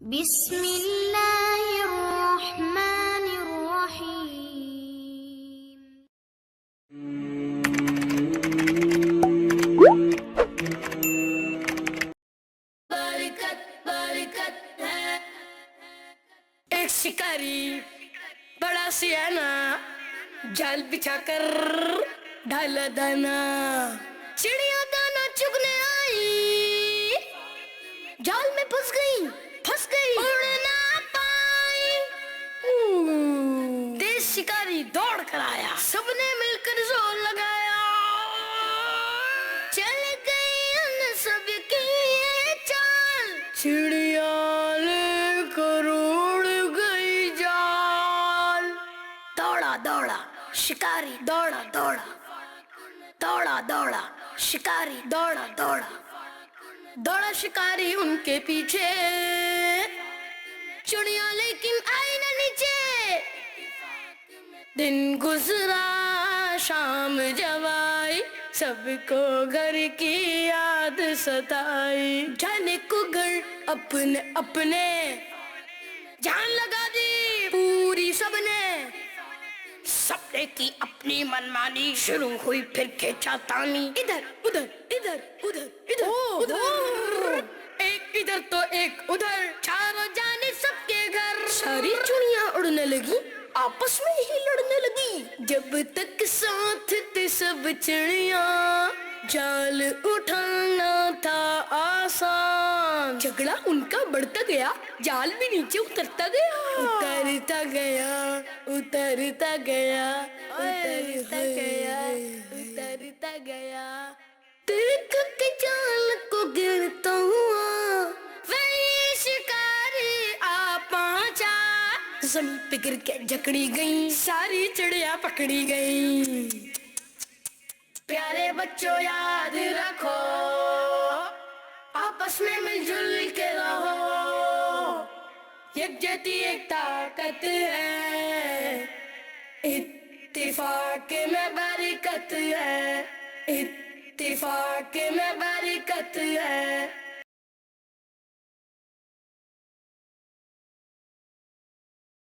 बिस्मिल्लाहिर्रहमानिर्रहीम। बरकत बरकत है। एक शिकारी बड़ा सियाना जाल बिछाकर ढाला दाना, चिड़िया दाना चुगने आई, जाल में फंस गई उड़ ना पाई। तेज शिकारी दौड़ कर आया, सबने मिलकर जोर लगाया, चल गई उन सब की ये चाल, चिड़िया लेकर उड़ गई जाल। दौड़ा दौड़ा शिकारी दौड़ा दौड़ा, दौड़ा दौड़ा शिकारी दौड़ा दौड़ा, दौड़ा शिकारी उनके पीछे, चिड़िया लेकिन आई न नीचे। दिन गुजरा शाम जब आई, सबको घर की याद सताई, जाने को घर अपने अपने जान लगा दी पूरी सबने, सबने की अपनी मनमानी, शुरू हुई फिर खींचातानी, इधर उधर इधर उधर इधर उधर, एक इधर तो एक उधर, चारों जाने सबके घर। सारी चुड़ियां उड़ने लगी, आपस में ही लड़ने लगी, जब तक साथ थे सब चिड़िया, जाल उठाना था आसान, झगड़ा उनका बढ़ता गया, जाल भी नीचे उतरता गया, उतरता गया उतरता गया उतरता गया उतरता गया, तिरक के जाल को गिरता हुआ वही शिकारी आ पहुंचा, जमीन पे गिर के जकड़ी गई, सारी चिड़िया पकड़ी गई। प्यारे बच्चों याद रखो, आपस में मिलजुल के रहो, यकजहती एक ताकत है, इत्तेफाक में बरकत है, इत्तेफाक में बरकत है।